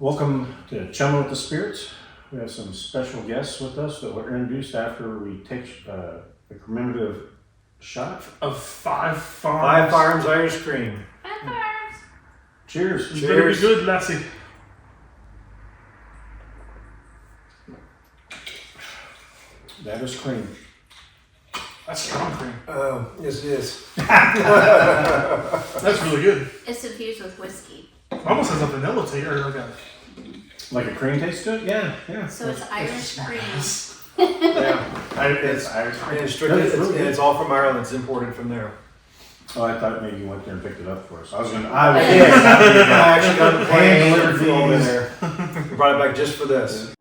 Welcome to Chumming With The Spirits. We have some special guests with us that were introduced after we take a commemorative shot of 5 farms. 5 farms Irish cream. 5 farms. Cheers. It's better be good, lassie. That is cream. That's strong cream. Oh, yes it is. That's really good. It's infused with whiskey. Almost has a vanilla taste, or Like a cream taste to it? Yeah. So it's Irish cream. Yeah, It's Irish cream. and it's strictly, it's all from Ireland. It's imported from there. Oh, I thought maybe you went there and picked it up for us. I I did. actually got the plane Hand delivered over these. there. We brought it back just for this.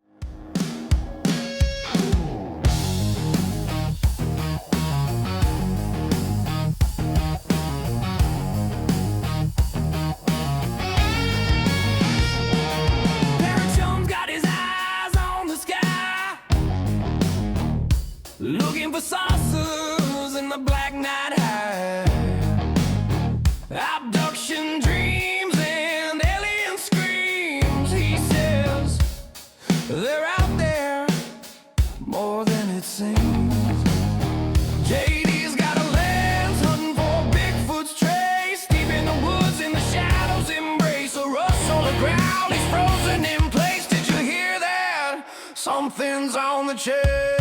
Looking for saucers in the black night high. Abduction dreams and alien screams. He says they're out there more than it seems. JD's got a lens hunting for Bigfoot's trace. Deep in the woods, in the shadows, embrace a rush on the ground. He's frozen in place. Did you hear that? Something's on the chase.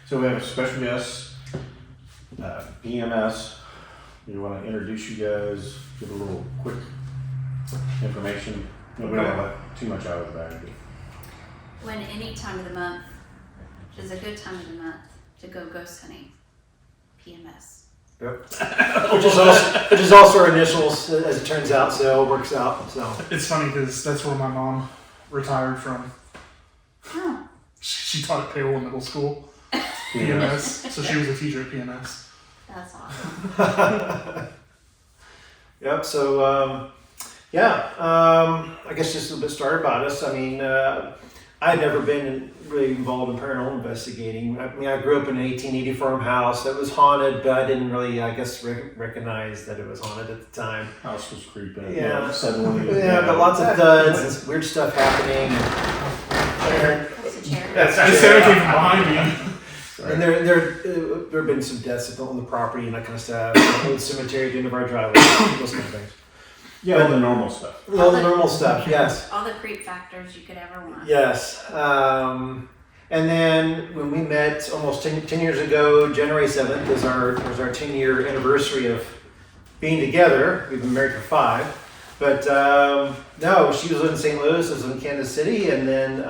So we have a special guest, PMS. We want to introduce you guys, give a little quick information. We don't have too much out of the bag. When any time of the month is a good time of the month to go ghost hunting. PMS. Yep. which is also our initials, as it turns out. So it works out. So it's funny because that's where my mom retired from. Oh. She taught at Payroll middle school. PMS. So she was a teacher at PMS. That's awesome. Yep. So I guess just a little bit started about us. I mean, I'd never been really involved in paranormal investigating. I mean, I grew up in an 1880 farmhouse that was haunted, but I didn't really, I guess, recognize that it was haunted at the time. House was creeping. Yeah. Suddenly. Yeah, but lots of thuds and weird stuff happening. That's a chair. That's Sarah came from behind me. And there have been some deaths on the property and that kind of stuff. Old cemetery at the end of our driveway, those kind of things. Yeah, all the normal stuff. All the normal stuff, yes. All the creep factors you could ever want. Yes. And then when we met almost 10 years ago, January 7th was our 10-year anniversary of being together. We've been married for 5. But no, she was in St. Louis, I was in Kansas City, and then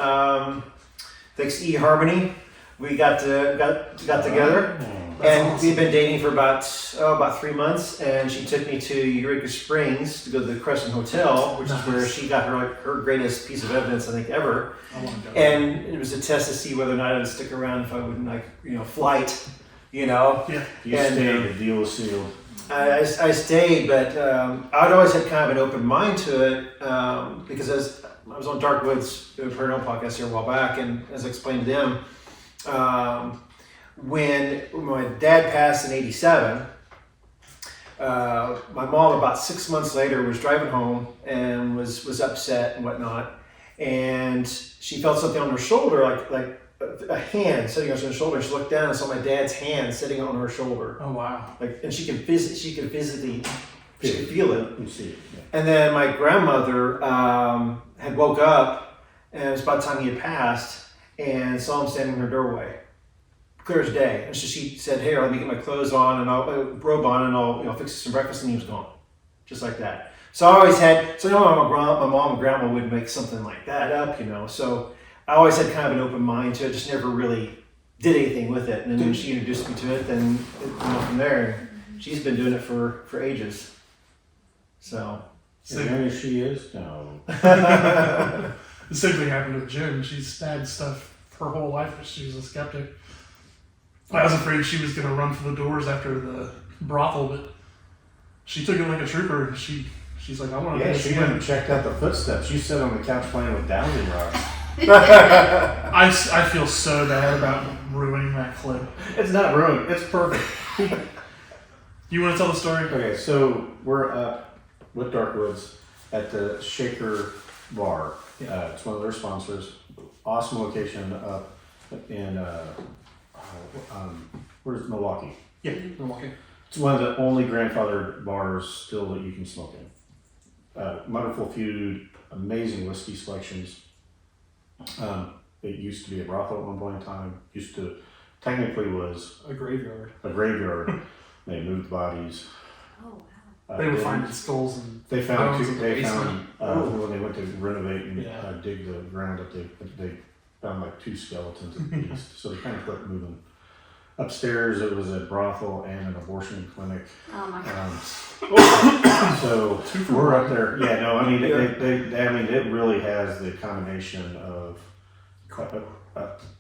thanks to eHarmony, we got together. And awesome. we've been dating for about 3 months, and she took me to Eureka Springs to go to the Crescent Hotel, which is where she got her greatest piece of evidence, I think, ever. I want to go. And it was a test to see whether or not I would stick around if I wouldn't, flight, Yeah. You stayed, the deal was sealed. I stayed, but I'd always had kind of an open mind to it because as I was on Dark Woods Paranormal podcast here a while back, and as I explained to them, when my dad passed in '87, my mom about 6 months later was driving home and was upset and whatnot, and she felt something on her shoulder, like a hand sitting on her shoulder. She looked down and saw my dad's hand sitting on her shoulder. Oh wow. And she could physically feel it. You see it. Yeah. And then my grandmother had woke up, and it was about the time he had passed, and saw him standing in her doorway, clear as day. And so she said, "Hey, let me get my clothes on and robe on, and I'll fix you some breakfast." And he was gone, just like that. So I always had, my mom and grandma would make something like that up, So I always had kind of an open mind to it, just never really did anything with it. And then when she introduced me to it, then it went from there. She's been doing it for ages. So. As young as she is? No. The same thing happened with Jen. She's had stuff her whole life, but she was a skeptic. I was afraid she was going to run for the doors after the brothel, but She took it like a trooper. And she's like, I want to. Yeah, she went and checked out the footsteps. You sat on the couch playing with dowsing rods. I feel so bad about ruining that clip. It's not ruined. It's perfect. You want to tell the story? Okay, so we're up with Darkwoods at the Shaker Bar. It's one of their sponsors. Awesome location up in where's Milwaukee? Yeah, Milwaukee. It's one of the only grandfathered bars still that you can smoke in. Wonderful food, amazing whiskey selections. It used to be a brothel at one point in time. Technically was A graveyard. a graveyard. They moved bodies. Oh, wow. They were finding skulls and They found bones two. in the They basement. found when they went to renovate and Yeah. dig the ground up. They found like 2 skeletons at least. So they kind of kept moving. Upstairs, it was a brothel and an abortion clinic. Oh my God. So we're up there. Yeah, no, I mean, it really has the combination of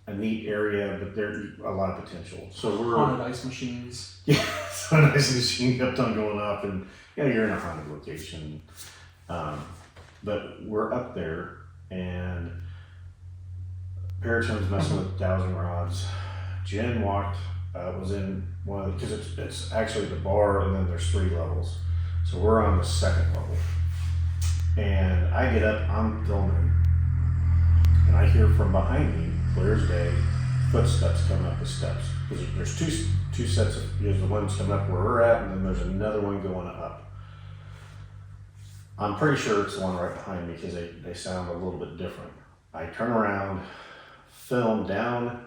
a neat area, but there's a lot of potential. So we're Haunted ice machines. yeah, so a nice machine kept on going up, and you're in a haunted location. But we're up there, and Paraton's messing with dowsing rods. Jen was in one of the, because it's actually the bar, and then there's 3 levels. So we're on the 2nd level. And I get up, I'm filming, and I hear from behind me, clear as day, footsteps coming up the steps. Because there's two sets of, there's the ones coming up where we're at, and then there's another one going up. I'm pretty sure it's the one right behind me because they sound a little bit different. I turn around, film down,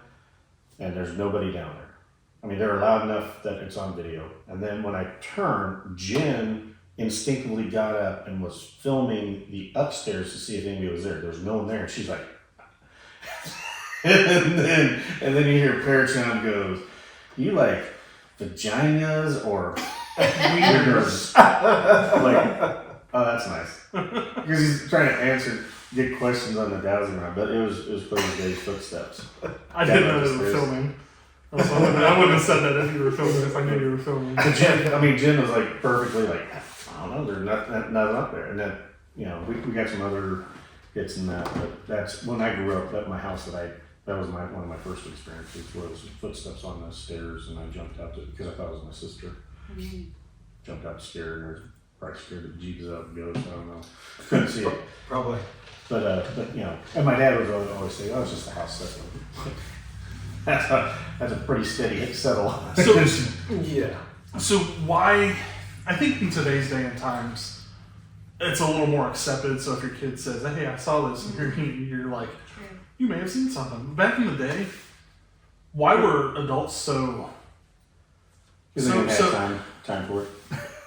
and there's nobody down there. I mean, they're loud enough that it's on video. And then when I turn, Jen instinctively got up and was filming the upstairs to see if anybody was there. There was no one there. And she's like, and then you hear Paraton goes, "You like vaginas or wieners?" Like, oh, that's nice. Because he's trying to get questions on the dowsing rod, but it was clear as day's footsteps. I didn't know they were filming. I wouldn't have said that if you were filming, if I knew you were filming. But Jen was like perfectly like, I don't know, there's nothing up there. And then, we got some other hits in that, but that's when I grew up at my house that was one of my first experiences was footsteps on the stairs, and I jumped out because I thought it was my sister. Mm-hmm. Jumped out scared, and I was probably scared the jeeps out and goes, I don't know. Couldn't see it. Probably. But and my dad would always say, "Oh, it's just a house settle." That's a pretty steady settle. Yeah. So why? I think in today's day and times, it's a little more accepted. So if your kid says, "Hey, I saw this," and you're like, True. "You may have seen something." Back in the day, why were adults so? Because they didn't have time for it.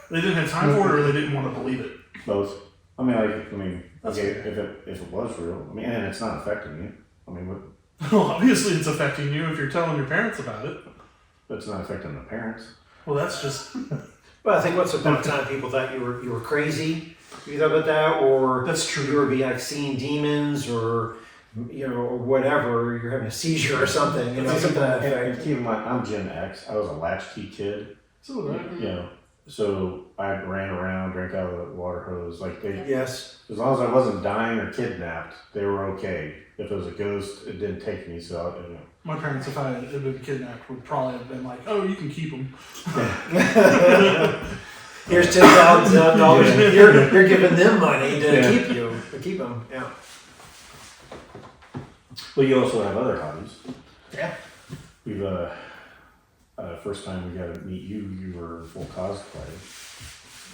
They didn't have time for it, or they didn't want to believe it. Both. Okay, if it was real, and it's not affecting you. What? Well, obviously, it's affecting you if you're telling your parents about it. But it's not affecting the parents. Well, that's just. Well, I think once upon a time people thought you were crazy. You thought about that, or That's true. you were like seeing demons, or or whatever. You're having a seizure or something. Something to that And effect. keep in mind, I'm Gen X. I was a latchkey kid. So that. So I ran around, drank out of the water hose. Like Yes. as long as I wasn't dying or kidnapped, they were okay. If it was a ghost, it didn't take me. So My parents, if I had been kidnapped, would probably have been like, "Oh, you can keep them." Here's $10,000. Yeah. You're giving them money to Yeah. keep them. Yeah. Well, you also have other hobbies. Yeah. We've first time we got to meet you. You were in full cosplay.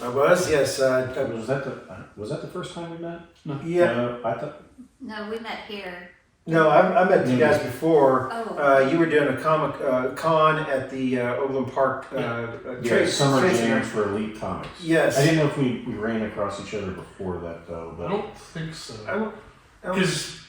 I was, yes. Was that the first time we met? Yeah. I thought. No, we met here. No, I met you guys before. Oh. You were doing a comic con at the Overland Park Summer trade Jams fair. for Elite Comics. Yes. I didn't know if we ran across each other before that though. I But don't think so. I don't- Because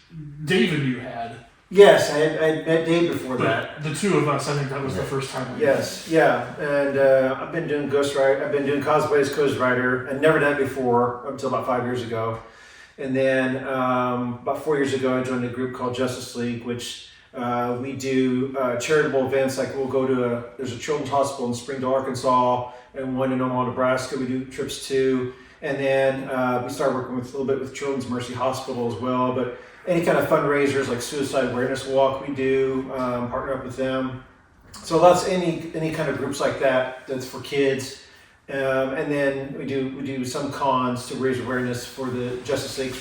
David, you had. Yes, I had met Dave before that. But the two of us, I think that was the first time. We Yes, yeah, and I've been doing I've been doing cosplay as Ghost Rider. I'd never done it before until about 5 years ago, and then about 4 years ago, I joined a group called Justice League, which We do charitable events, like we'll go to there's a children's hospital in Springdale, Arkansas, and one in Omaha, Nebraska. We do trips to, and then we started working with a little bit with Children's Mercy Hospital as well. But any kind of fundraisers like Suicide Awareness Walk, we do partner up with them. So that's any kind of groups like that that's for kids. And then we do some cons to raise awareness for the Justice League.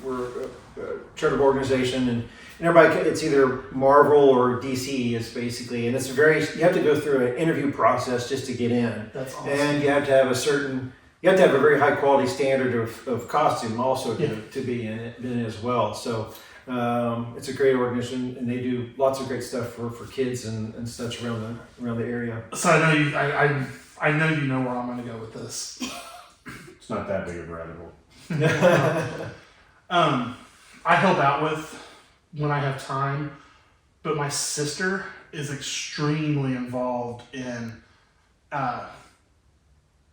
We're a charitable organization, and everybody, it's either Marvel or DC is basically, and it's you have to go through an interview process just to get in. That's awesome. And you have to have a very high quality standard of costume also to be in it as well. So it's a great organization, and they do lots of great stuff for kids and such around the area. So I know you know where I'm going to go with this. It's not that big of a rabbit hole. I help out with when I have time, but my sister is extremely involved in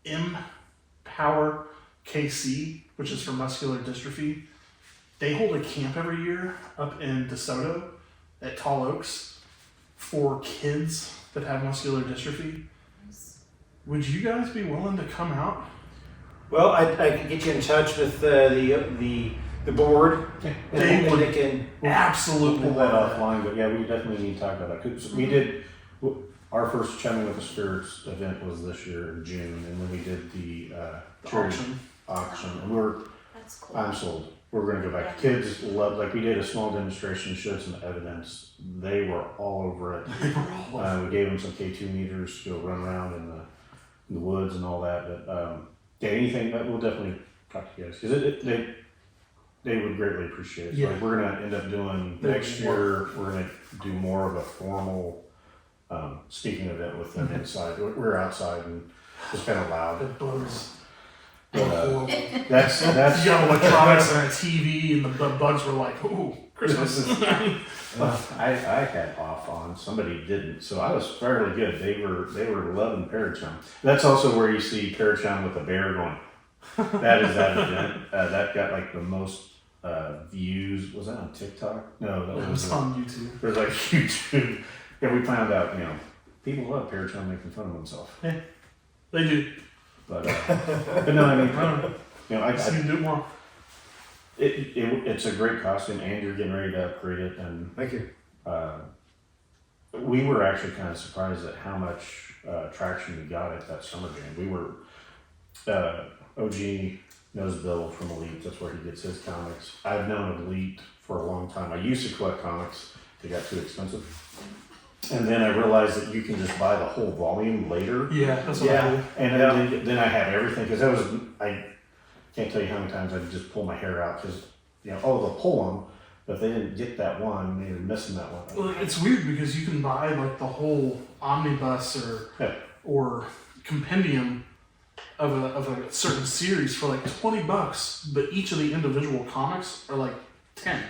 Empower KC, which is for muscular dystrophy. They hold a camp every year up in DeSoto at Tall Oaks for kids that have muscular dystrophy. Would you guys be willing to come out? Well, I can get you in touch with the board. They would they can absolutely We'll pull that love that. offline, but yeah, we definitely need to talk about that. 'Cause we did our first Chumming With The Spirits event was this year in June, and then we did the charity auction, and That's cool. I'm sold. We're going to go back. Kids love, like we did a small demonstration, showed some evidence. They were all over it. We gave them some K2 meters to go run around in the woods and all that. But yeah, anything, but we'll definitely talk to you guys because they would greatly appreciate it. Yeah. Like we're going to end up doing next year. We're going to do more of a formal speaking event with them inside. We're outside and it's kind of loud. It bugs. But, that's You got electronics and a TV, and the bugs were like, "Ooh, Christmas." I had off on, somebody didn't, so I was fairly good. They were loving Parachum. That's also where you see Parachum with a bear going. That is that event. That got like the most views. Was that on TikTok? No, that It was was on YouTube. it was like YouTube. And we found out, people love Parachum making fun of themselves. They do. But no, I mean, I So you can do more. it's a great costume, and you're getting ready to upgrade it, and Thank you. we were actually kind of surprised at how much traction we got at that summer jam. We were OG knows Bill from Elite. That's where he gets his comics. I've known Elite for a long time. I used to collect comics. They got too expensive. And then I realized that you can just buy the whole volume later. Yeah, that's what I do. And then I had everything because I can't tell you how many times I'd just pull my hair out because they'll pull them, but if they didn't get that one, they were missing that one. Well, it's weird because you can buy like the whole omnibus or compendium of a certain series for like $20, but each of the individual comics are like 10.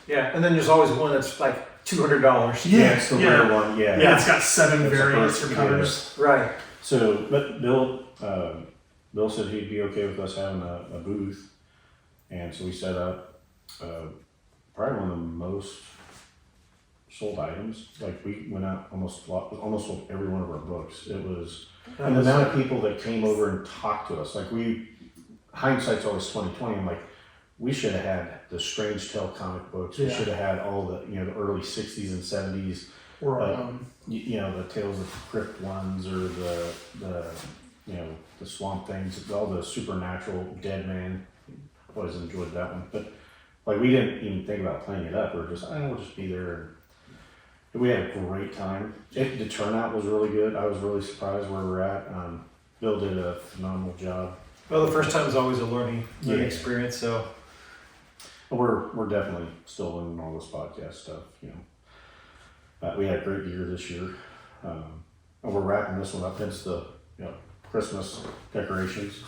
Yeah, and then there's always one that's like $200. Yeah, it's the rare one. Yeah, And it's got 7 That's the variants first- or colors. Right. So, but Bill said he'd be okay with us having a booth, and so we set up probably one of the most sold items. Like we went out almost sold every one of our books. It was, and the amount of people that came over and talked to us. Like hindsight's always 20/20. I'm like, we should have had the Strange Tale comic books. We should have had all the the early 60s and 70s. Or The Tales of the Crypt ones, or the Swamp Things, all the supernatural Dead Man. I've always enjoyed that one, but like we didn't even think about playing it up. We're just, we'll just be there. And we had a great time. The turnout was really good. I was really surprised where we're at. Bill did a phenomenal job. Well, the first time is always a learning experience. So We're definitely still learning all this podcast stuff. We had a great year this year, and we're wrapping this one up. Hence the Christmas decorations.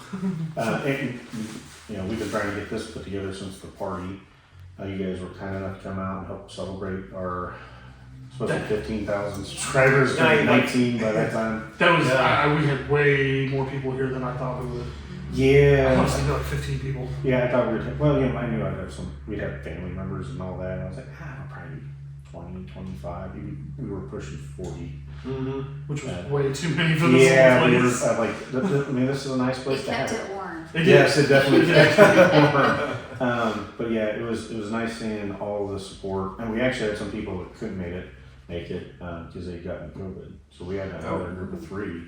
And we've been trying to get this put together since the party. You guys were kind enough to come out and help celebrate our supposed to be 15,000 subscribers. 19 by that time. that was we had way more people here than I thought we would. I Yeah. was like 15 people. Yeah, I thought we were. I knew we'd have family members and all that. I was like, I'll probably 20, 25. We were pushing 40. Mm-hmm. which was Yeah. way too many for this Yeah, little we were, place. I mean, this is a nice place It to have kept it. it warm. It did. Yes, it definitely It did. But yeah, it was nice seeing all the support, and we actually had some people that couldn't make it because they got COVID. So we had another group of 3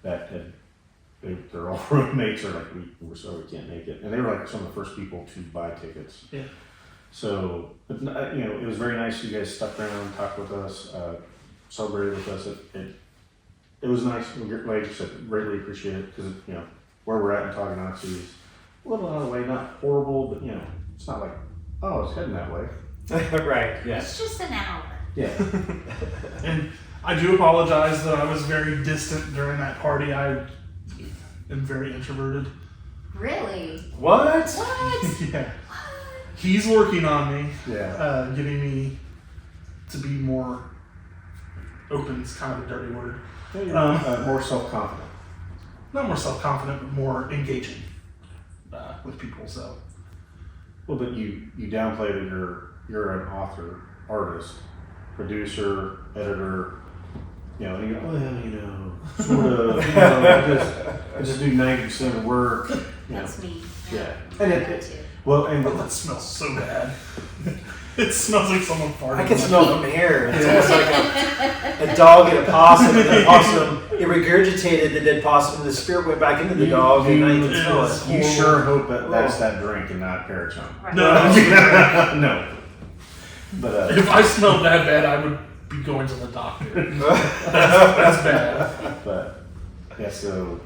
that had they're all roommates are like we're sorry we can't make it, and they were like some of the first people to buy tickets. Yeah. So it was very nice. You guys stuck around, talked with us, celebrated with us. It was nice. Like you said, greatly appreciate it because where we're at in Toganoxie is a little out of the way, not horrible, but it's not like it's heading that way. Right. It's Yes. just an hour. Yeah. And I do apologize that I was very distant during that party. I am very introverted. Really? What? What? Yeah. He's working on me, Yeah. getting me to be more open. Is kind of a dirty word. More self-confident. Not more self-confident, but more engaging with people. So Well, but you downplay that you're an author, artist, producer, editor. And you go, sort of. I just do 90% of the work. That's me. Yeah. And And that too. Well, and but that smells so bad. It smells like someone farted. I can smell from here. It's almost like a dog and a possum, and the possum it regurgitated the dead possum, and the spirit went back into the dog, and now you can smell it. you sure hope that that's that drink and not Parachon. Right. No. No. But If I smelled that bad, I would be going to the doctor. That's bad. But yeah, so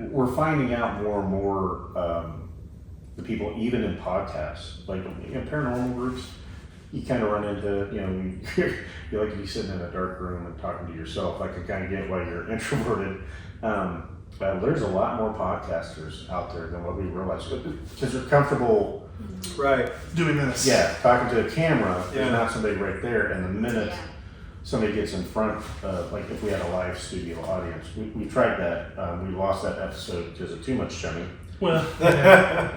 we're finding out more and more the people, even in podcasts, like paranormal groups, you kind of run into, you like to be sitting in a dark room and talking to yourself. I can kind of get why you're introverted. But there's a lot more podcasters out there than what we realize because they're comfortable. Right. Doing this. Yeah, talking to a camera, there's Yeah. not somebody right there, and the minute Yeah. somebody gets in front, like if we had a live studio audience, we tried that. We lost that episode because of too much chumming. Well, yeah,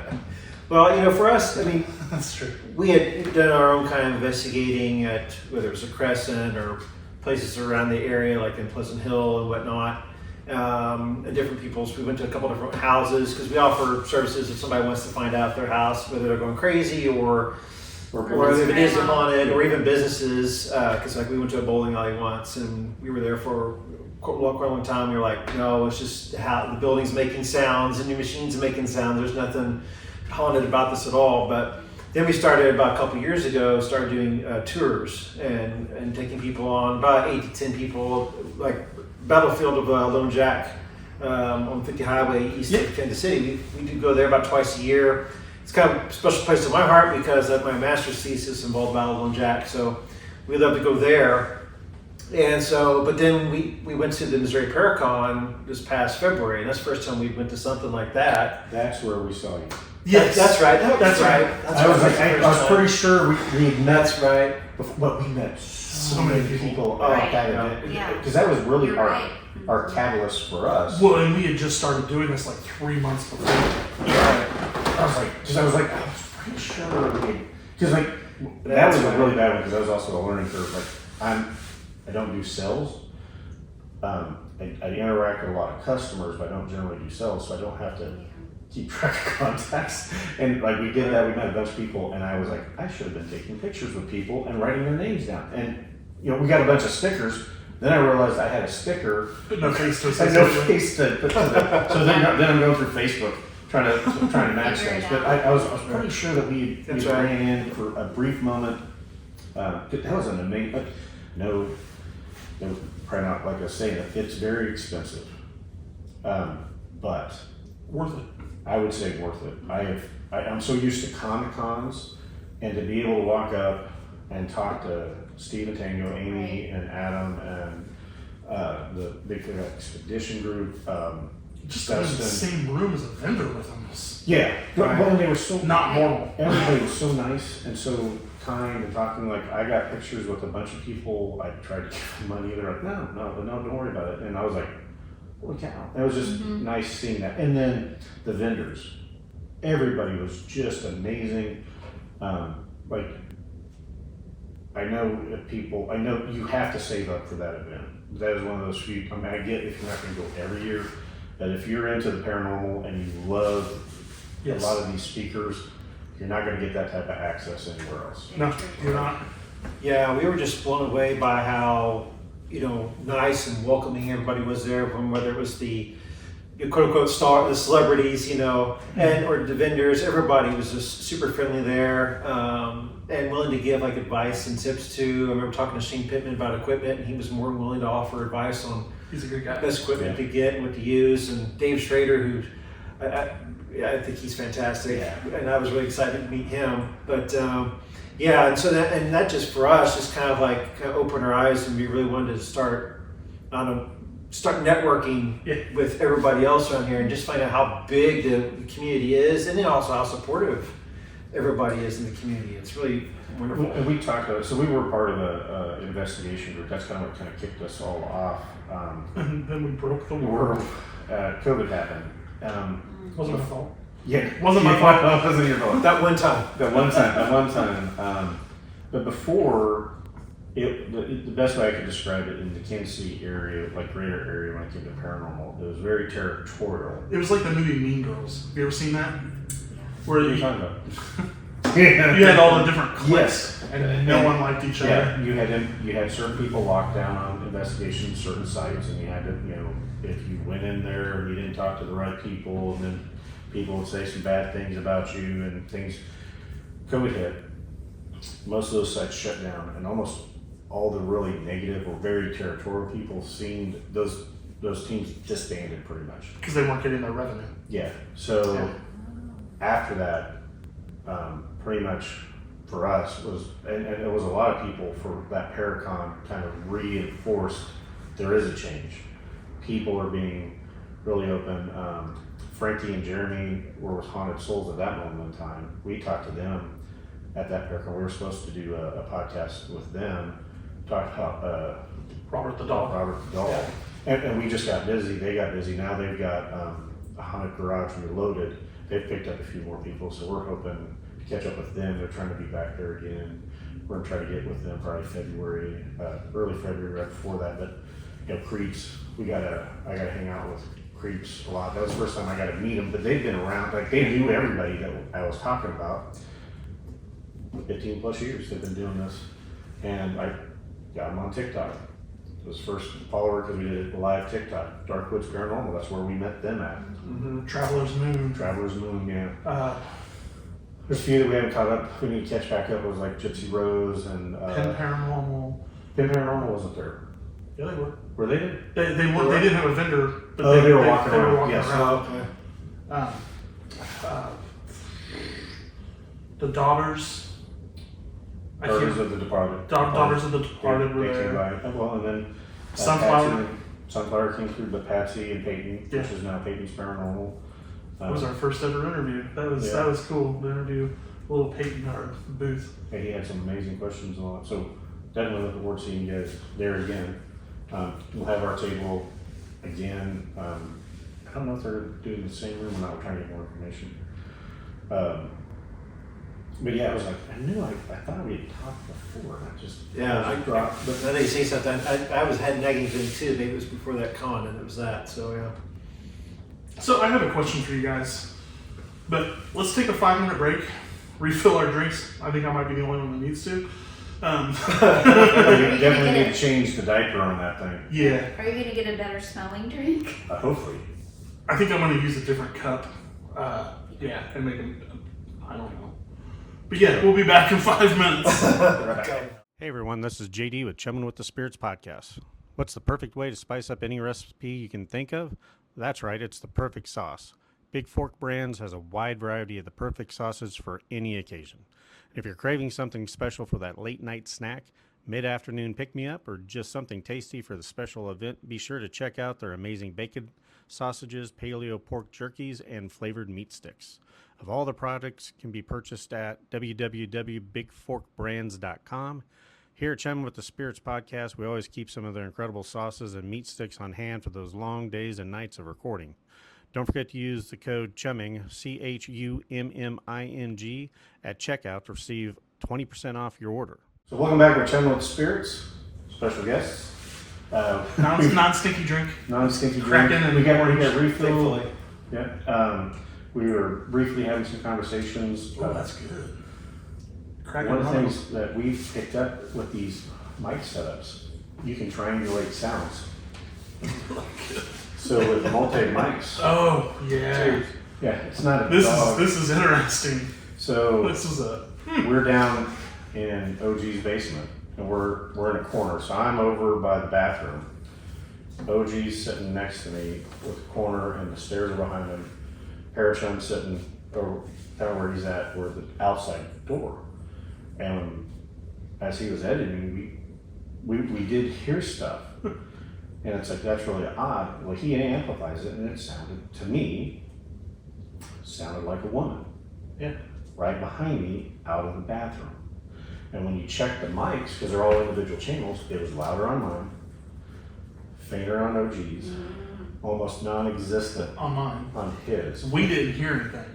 Well, for us, I mean, that's true. we had done our own kind of investigating at whether it was a Crescent or places around the area, like in Pleasant Hill and whatnot. And different people's. We went to a couple different houses because we offer services if somebody wants to find out their house, whether they're going crazy or if it is haunted, or even businesses. Because like we went to a bowling alley once and we were there for quite a long time. We were like, no, it's just how the building's making sounds and your machines are making sounds. There's nothing haunted about this at all. But then we started about a couple years ago, started doing tours and taking people on, about 8 to 10 people, like Battlefield of Lone Jack on 50 Highway east of Kansas City. We do go there about twice a year. It's kind of a special place in my heart because my master's thesis involved Battle of Lone Jack, so we love to go there. And so, but then we went to the Missouri Paracon this past February, and that's the first time we went to something like that. That's where we saw you. Yes, That's right. That's right. I was pretty sure we had met, That's right. but we met so many people Right. at that event. Yeah. Because that was really You're our right. our catalyst for us. Well, and we had just started doing this like 3 months before. I was like, I was pretty sure because like that was a really bad one because that was also a learning curve. Like I don't do sales. I interact with a lot of customers, but I don't generally do sales, so I don't have to keep track of contacts. And like we did that, we met a bunch of people, and I was like, I should have been taking pictures with people and writing their names down. And we got a bunch of stickers. Then I realized I had a sticker, But no face to had no associate with. face to put to the. So then I'm going through Facebook trying to match Figure it things. But out. I was pretty sure that we That's right. ran in for a brief moment. That was an amazing. No, probably not like I was saying. It's very expensive, but Worth it. I would say worth it. I'm so used to Comic Cons, and to be able to walk up and talk to Steve and Tango, Amy and Adam, and the Bigfoot Expedition group. Just to be in the Dustin. same room as a vendor with them was Yeah, Right. well, and they were so not normal. Everybody was so nice and so kind and talking. Like I got pictures with a bunch of people. I tried to give them money. They're like, no, don't worry about it. And I was like, holy cow! It was just nice seeing that. And then the vendors, everybody was just amazing. Like I know if people, I know you have to save up for that event. That is one of those few, I mean, I get if you're not gonna go every year, but if you're into the paranormal and you love Yes. a lot of these speakers, you're not gonna get that type of access anywhere else. No, you're not. Yeah, we were just blown away by how, nice and welcoming everybody was there, from whether it was the quote unquote star, the celebrities, and or the vendors. Everybody was just super friendly there, and willing to give like advice and tips too. I remember talking to Shane Pittman about equipment, and he was more than willing to offer advice on He's a good guy. best equipment to get and what to use. And Dave Schrader, who I think he's fantastic, and I was really excited to meet him. But and so that just for us just kind of opened our eyes, and we really wanted to start networking with everybody else around here, and just find out how big the community is, and then also how supportive everybody is in the community. It's really wonderful. And we talked about it, so we were part of a investigation group. That's kind of what kind of kicked us all off. And then we broke the world. COVID happened. Wasn't my fault. Yeah, Wasn't my fault. Wasn't your fault. That one time. That one time. But before, the best way I could describe it in the Kansas City area, like greater area, when it came to paranormal, it was very territorial. It was like the movie Mean Girls. Have you ever seen that? Where What are you you talking about? you had all the different cliques, Yes. and no one liked each other. Yeah, you had certain people locked down on investigations, certain sites, and you had to, if you went in there and you didn't talk to the right people, and then people would say some bad things about you and things. COVID hit. Most of those sites shut down, and almost all the really negative or very territorial people seemed those teams disbanded pretty much. Because they weren't getting their revenue. Yeah. So after that, pretty much for us was, and it was a lot of people for that Paracon kind of reinforced there is a change. People are being really open. Frankie and Jeremy were with Haunted Souls at that moment in time. We talked to them at that Paracon. We were supposed to do a podcast with them, talk about Robert the Dog. Robert the Dog. Yeah. And we just got busy. They got busy. Now they've got a Haunted Garage Reloaded. They've picked up a few more people, so we're hoping to catch up with them. They're trying to be back there again. We're gonna try to get with them probably February, early February, right before that. But Creeps, I gotta hang out with Creeps a lot. That was the first time I got to meet them. But they've been around, like they knew everybody that I was talking about. 15 plus years they've been doing this, and I got them on TikTok. It was first follower because we did a live TikTok, Darkwoods Paranormal. That's where we met them at. Mm-hmm. Traveler's Moon. Traveler's Moon, yeah. There's a few that we haven't caught up. We need to catch back up. It was like Gypsy Rose and Pin Paranormal. Pin Paranormal wasn't there. Yeah, they were. Were they? They didn't have a vendor, but they were walking around. Yes. around. Okay. The Daughters. Daughters of the Departed. Daughters of the Departed were they came there. by. Well, and then Sunflower. Sunflower came through, but Patsy and Peyton, Yeah. which is now Peyton's Paranormal. That was our first ever interview. That was cool. The interview, a little Peyton in our booth. Yeah, he had some amazing questions and all that. So definitely looking forward to seeing you guys there again. We'll have our table again. I don't know if they're doing the same room or not. We're trying to get more information. But yeah, it was like, I thought we had talked before. I dropped. But then they say something. I had nagging thing too. Maybe it was before that con, and it was that. So yeah. So I have a question for you guys, but let's take a 5-minute break, refill our drinks. I think I might be the only one that needs to. You definitely need to change the diaper on that thing. Yeah. Are you gonna get a better smelling drink? Hopefully. I think I'm going to use a different cup. And make them, I don't know. But yeah, we'll be back in 5 minutes. Okay. Hey everyone, this is JD with Chumming With The Spirits podcast. What's the perfect way to spice up any recipe you can think of? That's right, it's the perfect sauce. Big Fork Brands has a wide variety of the perfect sauces for any occasion. If you're craving something special for that late night snack, mid-afternoon pick-me-up, or just something tasty for the special event, be sure to check out their amazing bacon sausages, paleo pork jerkies, and flavored meat sticks. Of all the products can be purchased at www.bigforkbrands.com. Here at Chumming With The Spirits podcast, we always keep some of their incredible sauces and meat sticks on hand for those long days and nights of recording. Don't forget to use the code CHUMMING, CHUMMING, at checkout to receive 20% off your order. So welcome back to Chumming With The Spirits. Special guests. Non-stinky drink. Non-stinky drink. Kraken and we got orange. refill. Thankfully. Yeah. We were briefly having some conversations. Oh, that's good. Kraken One of the rum. things that we picked up with these mic setups, you can triangulate sounds. So with multi mics, Oh, yeah. yeah, it's not a This dog. is interesting. So This is a we're down in OG's basement, and we're in a corner. So I'm over by the bathroom. OG's sitting next to me with the corner, and the stairs are behind him. Parachum's sitting over down where he's at, where the outside door. And as he was editing, we did hear stuff, and it's like, that's really odd. Well, he amplifies it, and it sounded like a woman. Yeah. Right behind me, out of the bathroom. And when you check the mics, because they're all individual channels, it was louder on mine, fainter on OG's, almost non-existent on mine. on his. We didn't hear anything.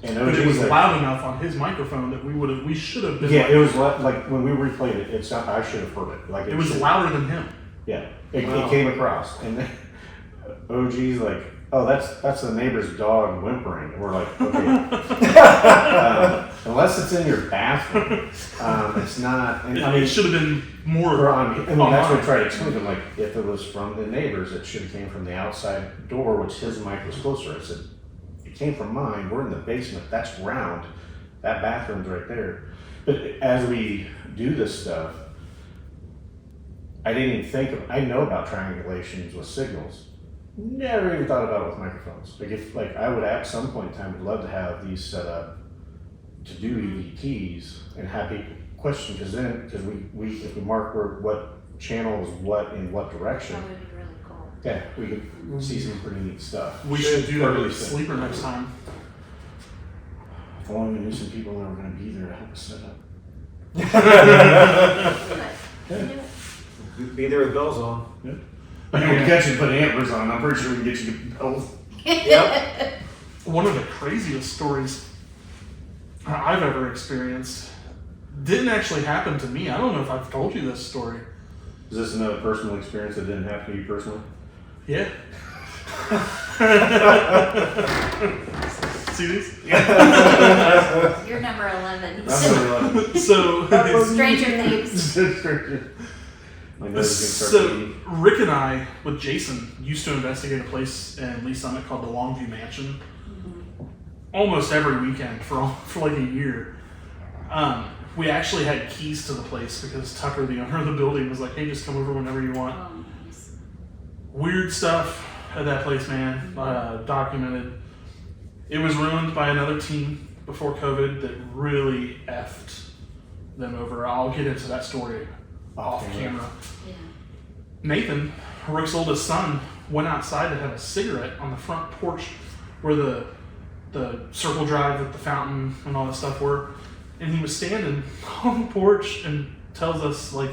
And But it was OG's like, loud enough on his microphone that we should have been. yeah, like, it was like when we replayed it, I should have heard it. Like it was should- louder than him. Yeah, it Wow. came across, and then OG's like, "Oh, that's the neighbor's dog whimpering." And we're like, "Okay." Unless it's in your bathroom, it's not. And, I mean, It should have been more. I mean, that's what I tried to explain to him. Like, if it was from the neighbors, it should have came from the outside door, which his mic was closer. I said, it came from mine. We're in the basement. That's round. That bathroom's right there. But as we do this stuff, I didn't even think of. I know about triangulations with signals. Never even thought about it with microphones. Like I would at some point in time would love to have these set up to do EVPs and have people question, because we if we mark what channel is what in what direction, That would be really cool. yeah, we could see some pretty neat stuff. We should do that Early with stuff. Sleeper next time. If only we knew some people that were going to be there to help us set up. But you do it. Be there with bells on. I know we got you to put antlers on. I'm pretty sure we can get you to both. Yep. One of the craziest stories I've ever experienced didn't actually happen to me. I don't know if I've told you this story. Is this another personal experience that didn't happen to you personally? Yeah. See these? You're number 11. I'm really So, Stranger Things. My nose is gonna start bleeding. Rick and I, with Jason, used to investigate a place in Lee Summit called the Longview Mansion almost every weekend for like a year. We actually had keys to the place because Tucker, the owner of the building, was like, hey, just come over whenever you want. Oh, nice. Weird stuff at that place, man. Documented. It was ruined by another team before COVID that really effed them over. I'll get into that story off camera. Yeah. Nathan, Rick's oldest son, went outside to have a cigarette on the front porch where the circle drive with the fountain and all that stuff were. And he was standing on the porch and tells us, like,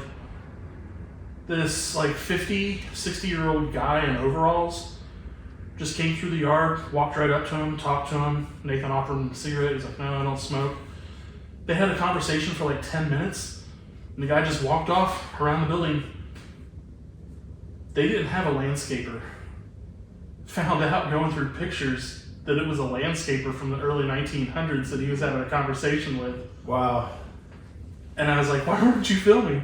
this, like, 50, 60-year-old guy in overalls just came through the yard, walked right up to him, talked to him. Nathan offered him a cigarette. He's like, no, I don't smoke. They had a conversation for like 10 minutes, and the guy just walked off around the building. They didn't have a landscaper. Found out going through pictures that it was a landscaper from the early 1900s that he was having a conversation with. Wow. And I was like, why weren't you filming?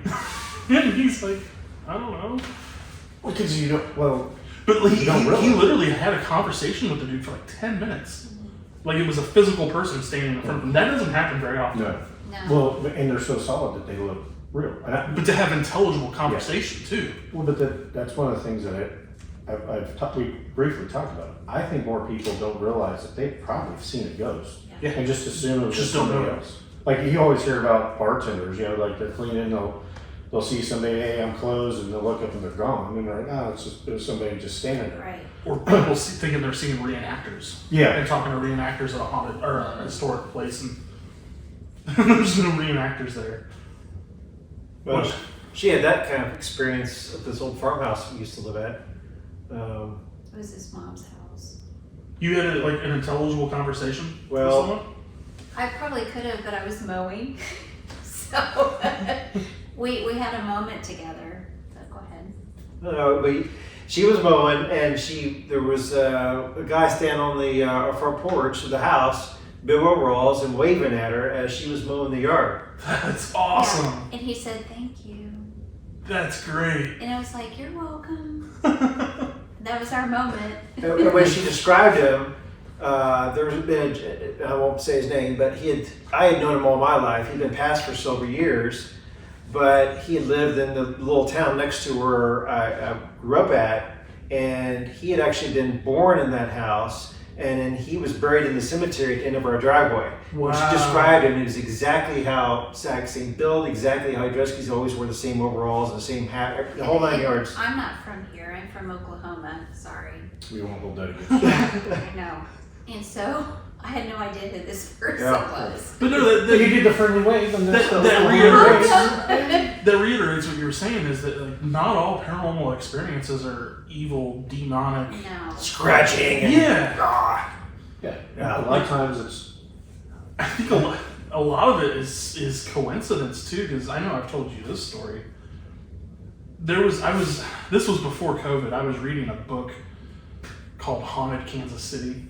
And he's like, I don't know. Because you don't, well, But like, You don't he realize. literally had a conversation with the dude for like 10 minutes. Like it was a physical person standing in front of him. That doesn't happen very often. no. No. Well, and they're so solid that they look real. And But to have intelligible conversation too. that's one of the things that we briefly talked about. I think more people don't realize that they've probably seen a ghost. Yeah. And just assume it was Just just don't somebody know. else. Like you always hear about bartenders, like they're cleaning, they'll see somebody, hey, I'm closed, and they'll look up and they're gone. And they're like, oh, it was somebody just standing there. Right. Or people thinking they're seeing reenactors. Yeah. And talking to reenactors at a haunted or a historic place, and there's no reenactors there. Well, Which- she had that kind of experience at this old farmhouse we used to live at. It was his mom's house. You had like an intelligible conversation Well- with someone? I probably could have, but I was mowing. So We had a moment together. So go ahead. No, but she was mowing, and there was a guy standing on the front porch of the house, big overalls, and waving at her as she was mowing the yard. That's awesome. Yeah. And he said, "Thank you." That's great. And I was like, "You're welcome." That was our moment. And when she described him, there was been, I won't say his name, but I had known him all my life. He'd been passed for several years, but he had lived in the little town next to where I grew up at, and he had actually been born in that house, and then he was buried in the cemetery at the end of our driveway. When she described him, it was exactly same build, exactly how he dressed. He's always wore the same overalls and the same hat, the whole 9 yards. I'm not from here. I'm from Oklahoma. Sorry. We won't hold that against I know. And so I had no idea who this person was. But no, But you did the friendly wave, and that reiterates what you were saying, is that like, not all paranormal experiences are evil, demonic. No. scratching. And, Yeah. Yeah, a lot of times it's I think a lot of it is coincidence too, because I know I've told you this story. This was before COVID. I was reading a book called Haunted Kansas City,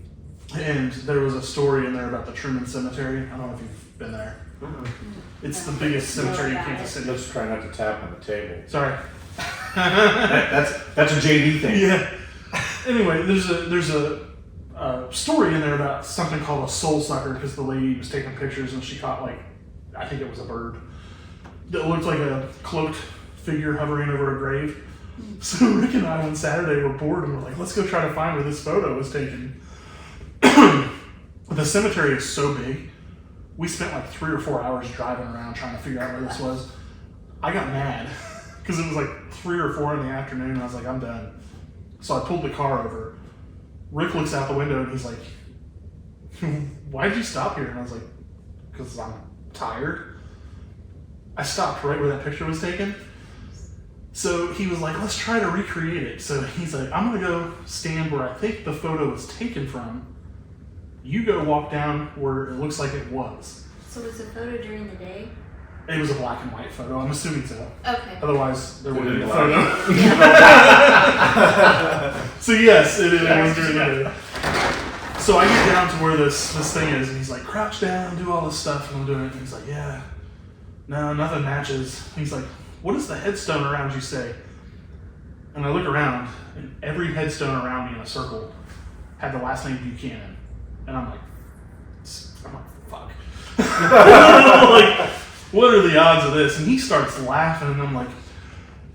and there was a story in there about the Truman Cemetery. I don't know if you've been there. It's the biggest cemetery in Kansas City. let's try not to tap on the table. Sorry. That's a JD thing. Yeah. Anyway, there's a story in there about something called a soul sucker, because the lady was taking pictures and she caught, like, I think it was a bird that looked like a cloaked figure hovering over a grave. So Rick and I on Saturday were bored and we're like, let's go try to find where this photo was taken. The cemetery is so big. We spent like 3 or 4 hours driving around trying to figure out where this was. I got mad because it was like 3 or 4 in the afternoon and I was like, I'm done. So I pulled the car over. Rick looks out the window and he's like, why'd you stop here? And I was like, because I'm tired. I stopped right where that picture was taken. So he was like, let's try to recreate it. So he's like, I'm going to go stand where I think the photo was taken from. You go walk down where it looks like it was. So was the photo during the day? It was a black and white photo. I'm assuming so. Okay. Otherwise, there wouldn't be a Black. photo. So yes, it was during the day. So I get down to where this thing is, and he's like, crouch down, do all this stuff, and I'm doing it. And he's like, yeah, no, nothing matches. He's like, what does the headstone around you say? And I look around, and every headstone around me in a circle had the last name Buchanan. And I'm like, fuck. Like, what are the odds of this? And he starts laughing, and I'm like,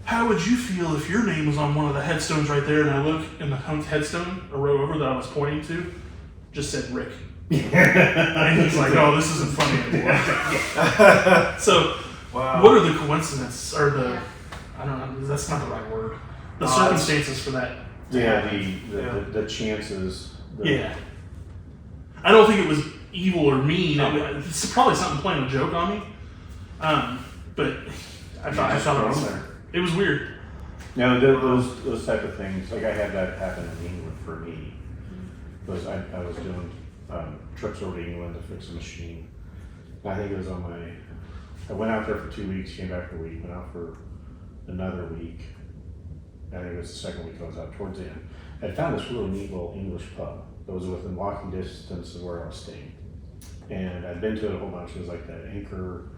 how would you feel if your name was on one of the headstones right there? And I look, and the headstone, a row over that I was pointing to, just said Rick. And he's like, oh, this isn't funny anymore. So, Wow. what are the coincidences, or the, Yeah. I don't know, that's not the right word. The circumstances for that. Yeah, the chances. Yeah. I don't think it was evil or mean. It's probably something playing a joke on me. But I thought it was weird. No, those type of things. Like I had that happen in England for me. Because I was doing trips over to England to fix a machine. And I think it was I went out there for 2 weeks, came back for a week, went out for another week. I think it was the second week I was out towards the end. I found this really neat little English pub that was within walking distance of where I was staying. And I'd been to it a whole bunch. It was like that Anchor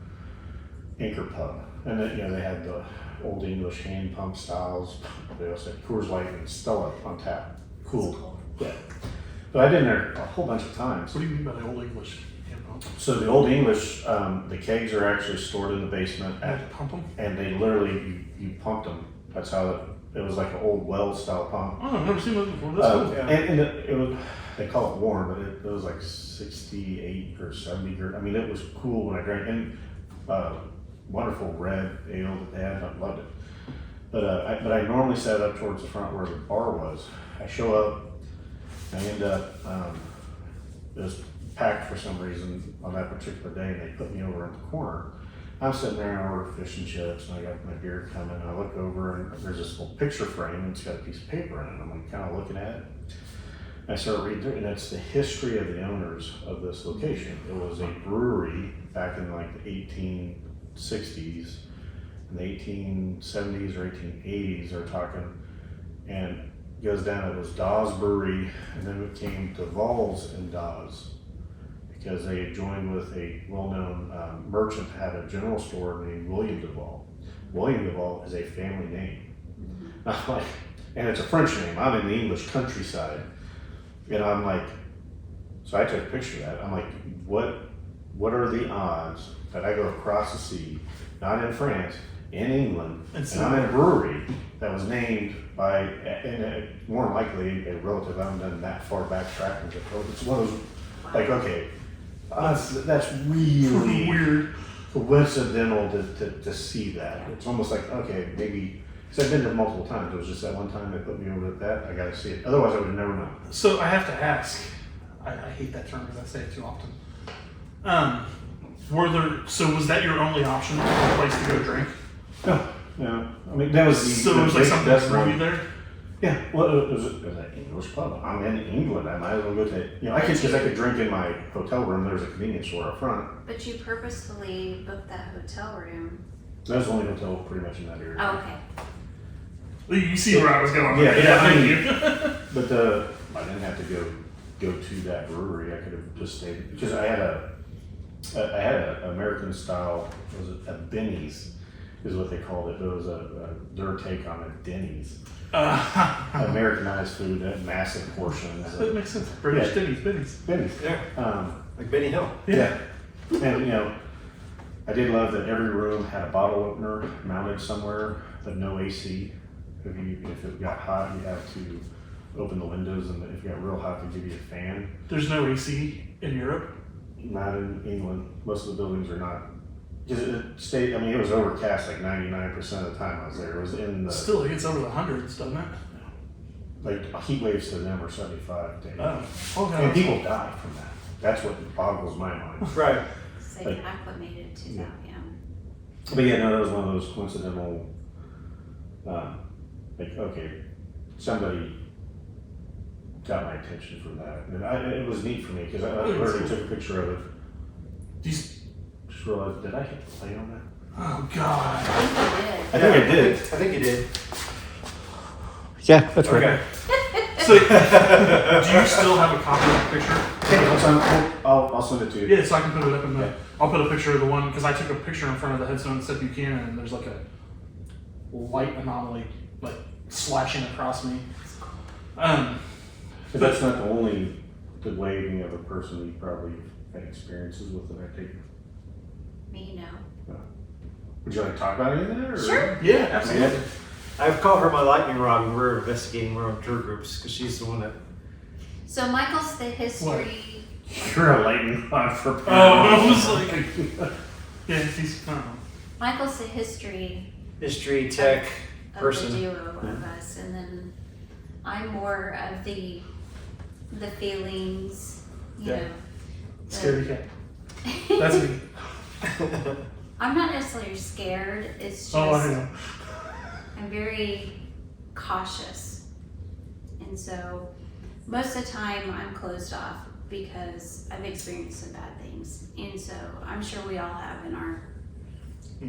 pub. And then, they had the old English hand pump styles. They also had Coors Light and Stella on tap. Cool. Yeah. But I've been there a whole bunch of times. What do you mean by the old English? So the old English, the kegs are actually stored in the basement. I had to pump them? And they literally, you pumped them. That's how it was like an old well style pump. Oh, I've never seen those before. That's cool. And it was, they call it warm, but it was like 68 or 70 or, I mean, it was cool when I drank. And wonderful red ale that they had, I loved it. But I normally sat up towards the front where the bar was. I show up, I end up, it was packed for some reason on that particular day, and they put me over in the corner. I'm sitting there and I order fish and chips, and I got my beer coming, and I look over, and there's this little picture frame, and it's got a piece of paper in it. I'm like, kind of looking at it. I start reading through it, and it's the history of the owners of this location. It was a brewery back in like the 1860s, and in the 1870s or 1880s, they're talking, and goes down, it was Dawes Brewery, and then it came Duval's and Dawes, because they had joined with a well-known merchant that had a general store named William Duval. William Duval is a family name. I'm like, and it's a French name. I'm in the English countryside. And I'm like, so I took a picture of that. I'm like, what are the odds that I go across the sea, not in France, in England, and I'm in a brewery that was named by, and more than likely, a relative. I haven't done that far backtracking. It's one of those, like, okay, that's really Weird. coincidental to see that. It's almost like, okay, maybe, because I've been there multiple times. It was just that one time they put me over at that. I got to see it. Otherwise, I would have never known. So I have to ask. I hate that term because I say it too often. So was that your only option, a place to go drink? No. I mean, that was the. So it was like something that's that drew one. you there? Yeah, well, it was an English pub. I'm in England. I might as well go to, I could drink in my hotel room. There was a convenience store up front. But you purposefully booked that hotel room. That was the only hotel pretty much in that area. Oh, okay. Well, you see where I was going. Yeah, Thank I mean, you. But I didn't have to go to that brewery. I could have just stayed, because I had a American style, was it a Benny's is what they called it. It was their take on a Denny's. Americanized food, massive portions. That makes sense. British Denny's. Benny's. Yeah. Like Benny Hill. Yeah. And I did love that every room had a bottle opener mounted somewhere, but no AC. If it got hot, you have to open the windows, and if it got real hot, they give you a fan. There's no AC in Europe? Not in England. Most of the buildings are not. Because it stayed, it was overcast like 99% of the time I was there. It was in the. Still, it gets over the hundreds, doesn't it? Like heat waves to them are 75 to 80. Okay. And people die from that. That's what boggles my mind. Right. So they acclimated to that, yeah. But yeah, no, that was one of those coincidental, okay, somebody got my attention from that. And it was neat for me because I already took a picture of it. Just realized, did I hit play on that? Oh, God. I think I think you did. Yeah, that's Okay. So, do you still have a copy of that picture? Okay, I'll send it to you. Yeah, so I can put it up in the. I'll put a picture of the one because I took a picture in front of the headstone that said Buchanan, and there's like a light anomaly like slashing across me. But that's not the only good waving of a person you probably had experiences with that I take. Me, no. Would you like to talk about any of that? Or? Sure. Yeah, absolutely. I've called her my lightning rod when we're investigating our own tour groups because she's the one that. So Michael's the history. You're a lightning rod for Oh, I was like, yeah, he's. Michael's the history tech of person. the duo of us, and then I'm more of the feelings, you Yeah. know. Scaredy cat. That's me. I'm not necessarily scared. It's just Oh, I know. I'm very cautious, and so most of the time I'm closed off because I've experienced some bad things, and so I'm sure we all have in our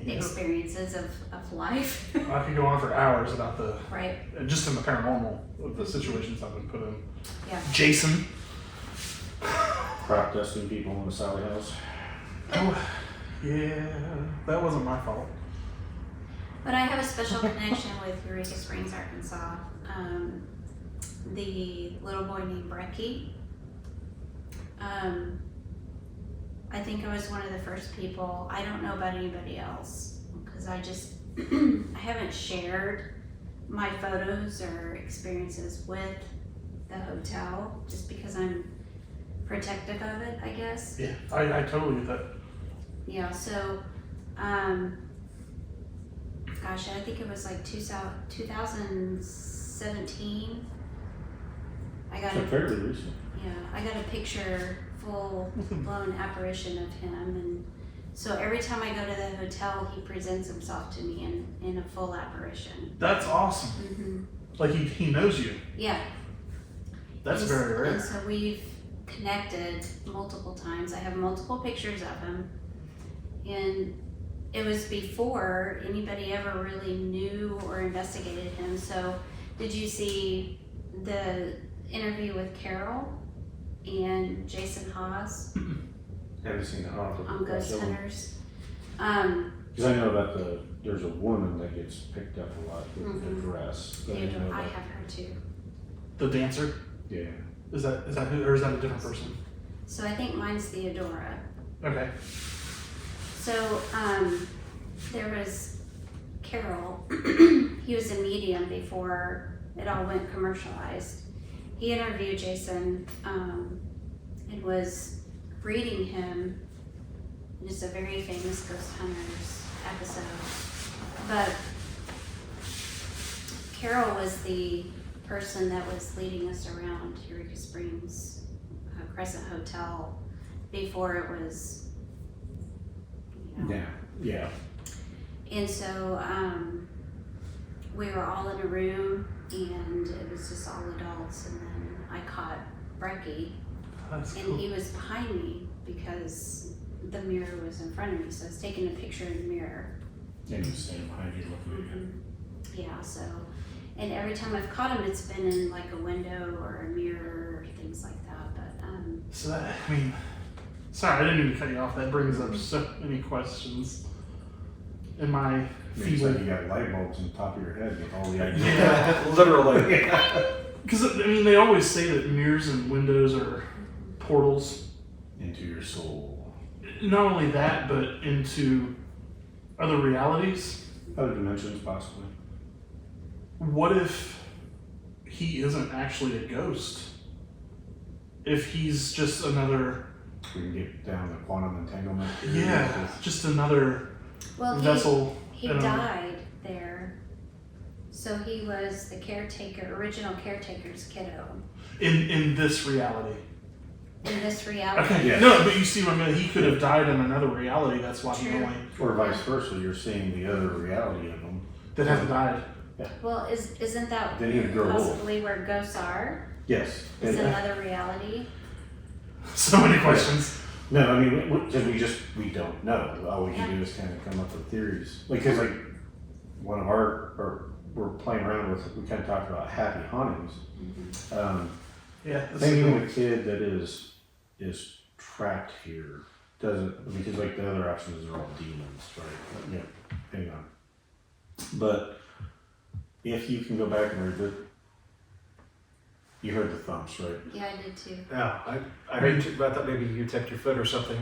experiences of life. I could go on for hours about the Right. just in the paranormal of the situations I've been put in. Yeah. Jason. crop dusting people in the Sally house. Oh, yeah, that wasn't my fault. But I have a special connection with Eureka Springs, Arkansas. The little boy named Brecky. I think I was one of the first people. I don't know about anybody else because I just I haven't shared my photos or experiences with the hotel just because I'm protective of it, I guess. Yeah, I totally get that. Yeah, so, gosh, I think it was like 2017. I got So fairly recent. I got a picture, full blown apparition of him, and so every time I go to the hotel, he presents himself to me in a full apparition. That's awesome. Mm-hmm. Like he knows you. Yeah. That's very And rare. so we've connected multiple times. I have multiple pictures of him, and it was before anybody ever really knew or investigated him. So did you see the interview with Carol and Jason Hawes Haven't seen it. on Ghost Hunters? Because I know about there's a woman that gets picked up a lot with the dress. But I didn't know I about- have her too. The dancer? Yeah. Is that who, or is that a different person? So I think mine's Theodora. Okay. So there was Carol. He was a medium before it all went commercialized. He interviewed Jason and was reading him. It's a very famous Ghost Hunters episode. But Carol was the person that was leading us around Eureka Springs Crescent Hotel before it was, you know. Yeah. And so we were all in a room and it was just all adults, and then I caught Brecky That's and cool. he was behind me because the mirror was in front of me, so I was taking a picture in the mirror. And you stand behind you looking at you. Yeah, so, and every time I've caught him, it's been in like a window or a mirror or things like that, but So that, I mean, sorry, I didn't mean to cut you off. That brings up so many questions. In my It's feeble, like you got light bulbs on top of your head with all the ideas. Yeah, literally. because I mean, they always say that mirrors and windows are portals. Into your soul. Not only that, but into other realities. Other dimensions, possibly. What if he isn't actually a ghost? If he's just another, We can get down the quantum entanglement. yeah, just another well, vessel. he in a- died there. So he was the caretaker, original caretaker's kiddo in this reality. in this reality. Okay, Yeah. no, but you see what I mean. He could have died in another reality. That's why he True. only Or vice versa, you're seeing the other reality of them. that hasn't died. Well, isn't that Then he would grow old. possibly where ghosts are? Yes. Is And- another reality? So many questions. No, I mean, because we don't know. All we can do is kind of come up with theories. Because like one of we're playing around with, we kind of talked about happy hauntings. Yeah, that's Thinking cool. of a kid that is trapped here doesn't, because like the other options are all demons, right? Yeah, hang on. But if you can go back and read it, you heard the thumps, right? Yeah, I did too. Yeah, I heard you, I thought maybe you tapped your foot or something.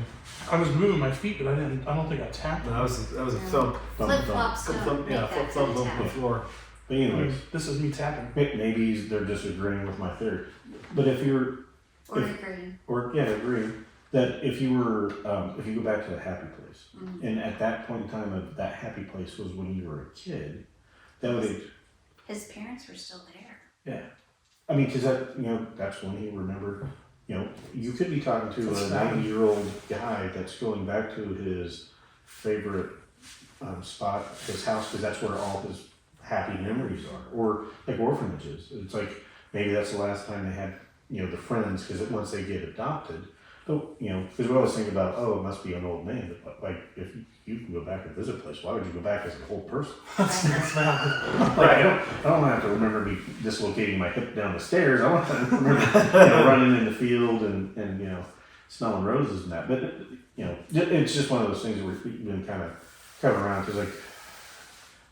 I was moving my feet, but I don't think I tapped No, them. that was a Yeah. thump. Thump, Flip thump. flops don't Thump, make yeah, that thump kind of on the tap. floor. But anyways, This is me tapping. maybe they're disagreeing with my theory. But if you're, Or If- agree. or yeah, agree that if you were, if you go back to the happy place, Mhm. and at that point in time, that happy place was when you were a kid, that would, His parents were still there. yeah. I mean, because that's when he remembered. You could be talking to That's a fine. 90-year-old guy that's going back to his favorite spot, his house, because that's where all his happy memories are, or like orphanages. It's like maybe that's the last time they had the friends, because once they get adopted, but because we always think about, oh, it must be an old man, but like if you can go back and visit a place, why would you go back as an old person? That's valid. Like, I don't have to remember me dislocating my hip down the stairs. I want to remember running in the field and smelling roses and that. But it's just one of those things where we've been kind of covering around, because like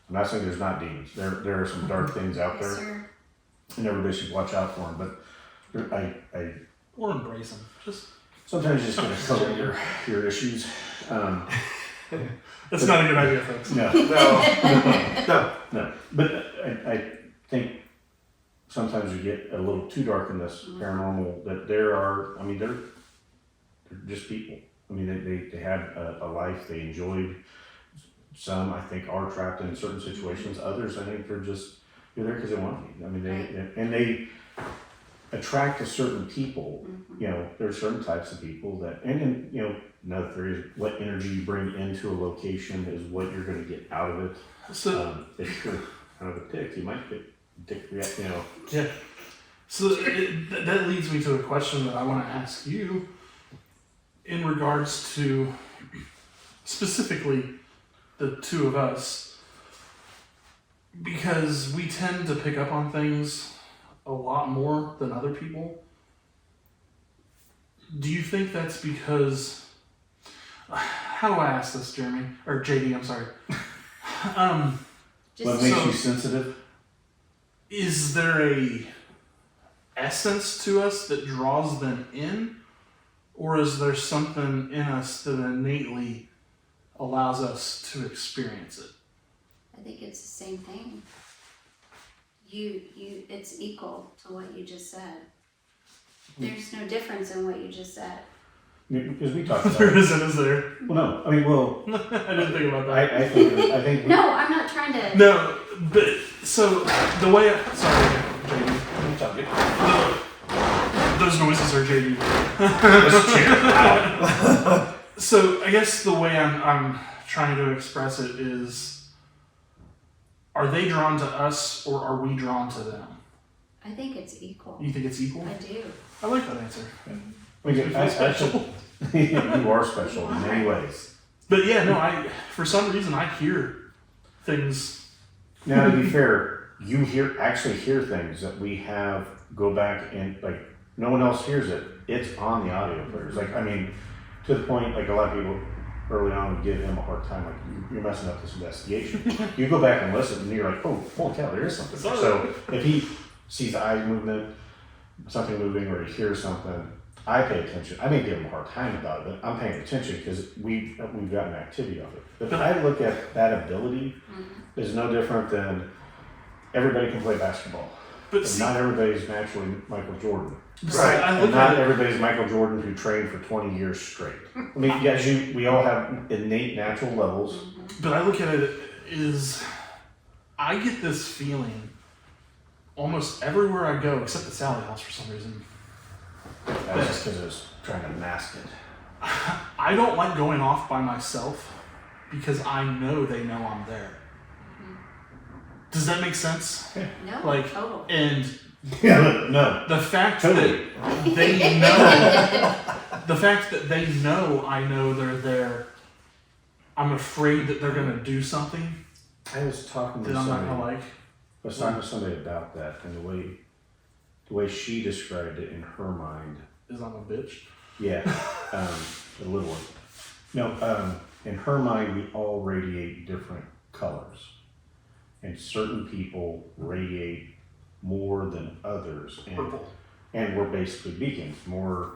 I'm not saying there's not demons. There are some dark things out Yes, there, sir. and everybody should watch out for them. But I Or embrace them. Just sometimes you just gotta cover your issues. that's not a good idea, folks. No. No. No, but I think sometimes we get a little too dark in this paranormal, that they're just people. I mean, they had a life, they enjoyed. Some, I think, are trapped in certain situations. Others, I think, they're there because they want to be. I mean, they attract a certain people. There are certain types of people that, and another theory is what energy you bring into a location is what you're going to get out of it. So If you're kind of a dick, you might get dick react. yeah. So that leads me to a question that I want to ask you in regards to specifically the two of us, because we tend to pick up on things a lot more than other people. Do you think that's because, how do I ask this, Jeremy? Or JD, I'm sorry. What makes you sensitive? Is there a essence to us that draws them in? Or is there something in us that innately allows us to experience it? I think it's the same thing. It's equal to what you just said. There's no difference in what you just said. Because we talked about There it. isn't, is there? Well, no. I mean, well, I didn't think about that. I think. No, I'm not trying to. No, but so the way sorry, JD. It's all good. Those noises are JD. Let's cheer. Wow. So I guess the way I'm trying to express it is, are they drawn to us or are we drawn to them? I think it's equal. You think it's equal? I do. I like that answer. Special. You are special in many ways. But yeah, no, for some reason I hear things. Now, to be fair, you actually hear things that we have go back and like no one else hears it. It's on the audio players. Like, I mean, to the point, like a lot of people early on would give him a hard time, like, you're messing up this investigation. You go back and listen and you're like, oh, holy cow, there is something there. So if he sees the eye movement, something moving, or he hears something, I pay attention. I may give him a hard time about it, but I'm paying attention because we've gotten activity of it. But I look at that ability is no different than everybody can play basketball. But see, not everybody's naturally Michael Jordan. Right. I look And not at it, everybody's Michael Jordan who trained for 20 years straight. I mean, yes, we all have innate natural levels. but I look at it is, I get this feeling almost everywhere I go, except the Sally house for some reason. That's just because I was trying to mask it. I don't like going off by myself because I know they know I'm there. Does that make sense? No. Like, total. and Yeah, no. the fact Totally. that they know, the fact that they know I know they're there, I'm afraid that they're gonna do something I was talking to that I'm not somebody. gonna like. I was talking to somebody about that, and the way she described it in her mind. Is I'm a bitch. Yeah, the little one. No, in her mind, we all radiate different colors, and certain people radiate more than others, Purple. and we're basically beacons. More.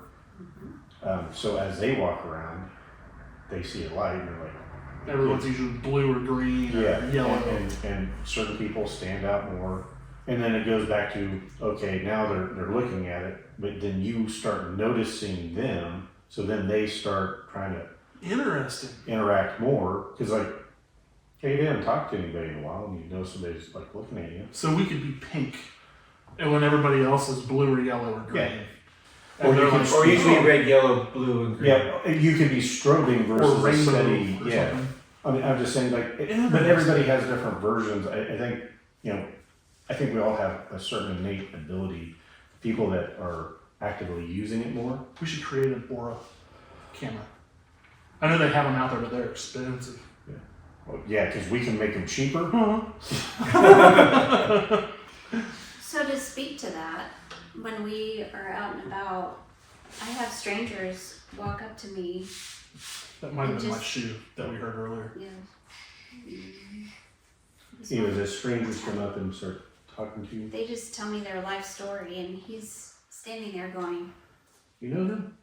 So as they walk around, they see a light, and they're like. Everyone's usually blue or green or Yeah, yellow. and certain people stand out more, and then it goes back to okay, now they're looking at it, but then you start noticing them, so then they start trying to Interesting. interact more because like, hey, you haven't talked to anybody in a while, and you know somebody's like looking at you. So we could be pink, and when everybody else is blue or yellow or green. Yeah. And Or they're you can- like, Or usually "Oh," red, yellow, blue, and green. Yeah, you could be strobing or versus a rainbow steady. or Yeah, something. I mean, I'm just saying like, Interesting. but everybody has different versions. I think I think we all have a certain innate ability. People that are actively using it more. We should create an aura camera. I know they have them out there, but they're expensive. Well, yeah, because we can make them cheaper. So to speak to that, when we are out and about, I have strangers walk up to me. That might have been my Just- shoe that we heard earlier. See, as strangers come up and start talking to you. They just tell me their life story, and he's standing there going, You know them?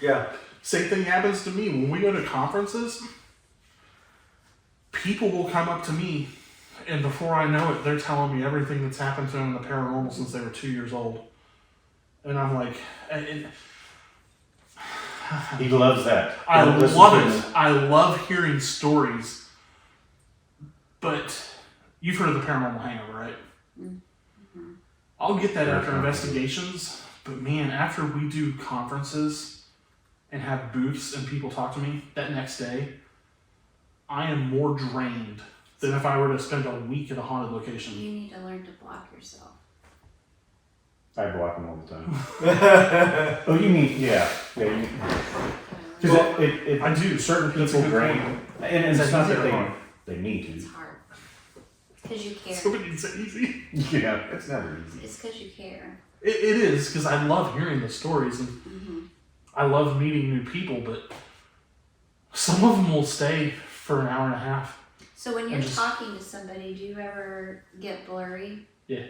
Yeah. Same thing happens to me when we go to conferences. People will come up to me, and before I know it, they're telling me everything that's happened to them in the paranormal since they were 2 years old. And I'm like, He loves that. I He'll listen love to it. them. I love hearing stories. But you've heard of the paranormal hangover, right? I'll get that Very after comfortable. investigations, but man, after we do conferences and have booths and people talk to me that next day, I am more drained than if I were to spend a week at a haunted location. you need to learn to block yourself. I block them all the time. Oh, you mean, yeah. You Because it I do. certain That's a people good drain, point. and Is it's that not easy that or hard? they need It's to. hard. Because you care. Somebody needs it easy. Yeah, it's never easy. It's because you care. It is, because I love hearing the stories, and I love meeting new people, but some of them will stay for an hour and a half. So when you're And just- talking to somebody, do you ever get blurry? Yeah.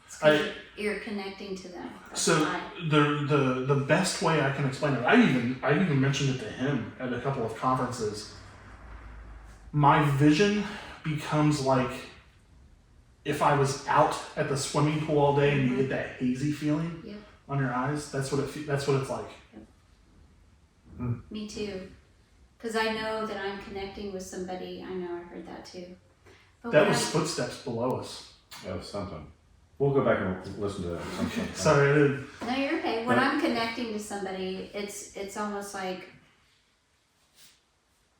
It's 'cause you're connecting to them. That's So why. the best way I can explain it, I even mentioned it to him at a couple of conferences. My vision becomes like if I was out at the swimming pool all day and you get that hazy feeling Yep. on your eyes. That's what that's what it's like. Me too. Because I know that I'm connecting with somebody. I know I heard that too. But That when was footsteps below us. That was something. We'll go back and listen to that sometime. Sorry, I didn't. No, you're okay. When I'm connecting to somebody, it's almost like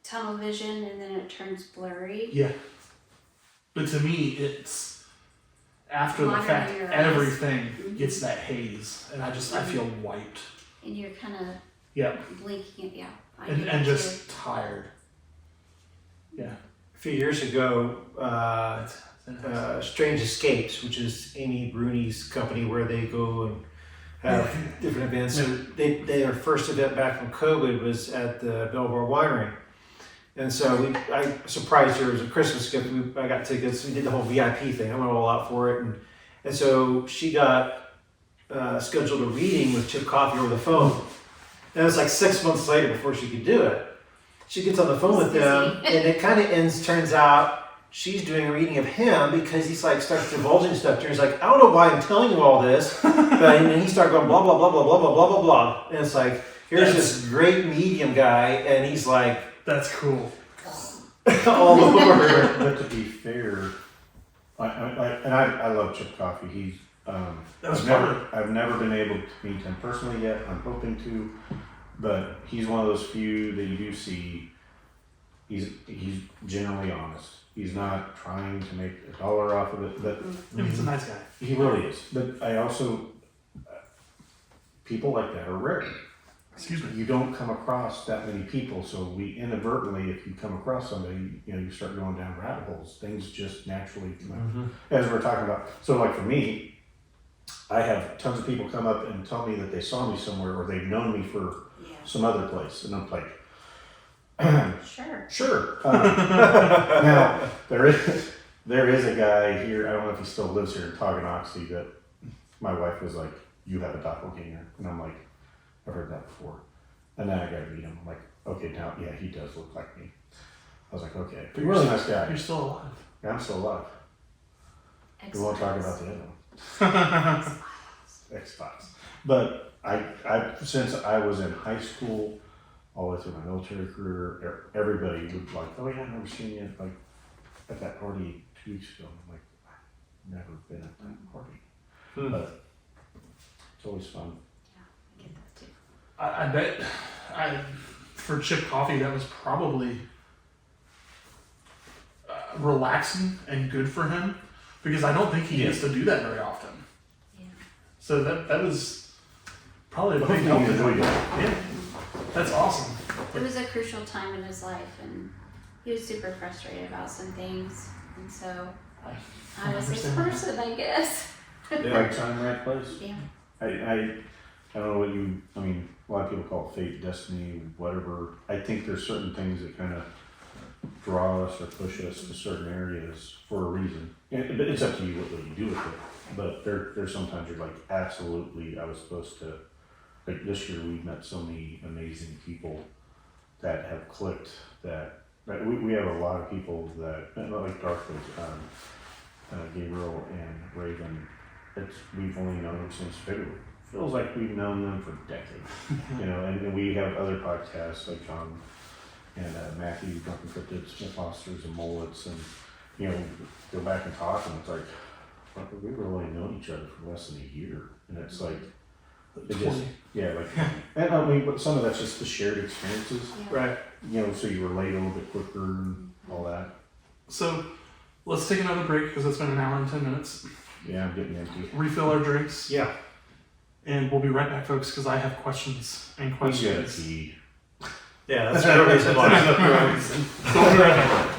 tunnel vision, and then it turns blurry. Yeah. But to me, it's after the Water in fact, your eyes. everything gets that haze, and I feel wiped. And you're kind of Yep. blinking. Yeah. I And do and that just tired. Yeah. A few years ago, Strange Escapes, which is Amy Bruni's company, where they go and have different events. So their first event back from COVID was at the Belvoir Winery. And so I surprised her as a Christmas gift. I got tickets. We did the whole VIP thing. I went all out for it. And so she got scheduled a reading with Chip Coffey over the phone. And it was like 6 months later before she could do it. She gets on the phone with them, and it kind of turns out she's doing a reading of him because he's like starts divulging stuff to her. He's like, I don't know why I'm telling you all this. But and then he started going blah, blah, blah, blah, blah, blah, blah, blah, blah. And it's like, here's this great medium guy, and he's like, That's cool. all over. But to be fair, I love Chip Coffey. He's That was I've never been able to meet him personally yet. I'm hoping to, but he's one of those few that you do see. He's generally honest. He's not trying to make a dollar off of it, but And he's a nice guy. he really is. But I also people like that are rare. Excuse me. You don't come across that many people, so we inadvertently, if you come across somebody, you start going down rabbit holes. Things just naturally come up. As we're talking about, so like for me, I have tons of people come up and tell me that they saw me somewhere or they've known me for some other place, and I'm like, Sure. sure. Now there is a guy here. I don't know if he still lives here in Tonganoxie. That my wife was like, "You have a doppelganger," and I'm like, "I've heard that before." And then I got to meet him. I'm like, "Okay, now yeah, he does look like me." I was like, "Okay, But really nice guy." You're still alive. Yeah, I'm still alive. We won't talk about the other one. X-Files. But I since I was in high school, all the way through my military career, everybody would like, "Oh yeah, I've never seen you like at that party 2 weeks ago." I'm like, "I've never been at that party," but it's always fun. I get that too. I bet for Chip Coffey that was probably relaxing and good for him because I don't think he gets to do that very often. Yeah. So that was probably a big Hopefully help. you to enjoyed him. it. Yeah, that's awesome. It was a crucial time in his life, and he was super frustrated about some things, and so I was his understand. person, I guess. Right time, right place. Yeah. I don't know what I mean, a lot of people call it fate, destiny, whatever. I think there's certain things that kind of draw us or push us to certain areas for a reason. But it's up to you what you do with it. But there's sometimes you're like, absolutely, I was supposed to, like this year we've met so many amazing people that have clicked that we have a lot of people that, like Darkwood, Gabriel and Raven, we've only known them since February. Feels like we've known them for decades, and we have other podcasts like John and Matthew, Drunken Cryptids, Smith Monsters and Mullets, and go back and talk, and it's like, fuck, we've really known each other for less than a year, and it's like, it just, and I mean, but some of that's just the shared experiences, Right. So you relate a little bit quicker and all that. So let's take another break because it's been an hour and 10 minutes. Yeah, I'm getting empty. Refill our drinks. Yeah. And we'll be right back, folks, because I have questions and We got a questions. tea. Yeah, that's the real reason why. There's no reason. We'll be right back.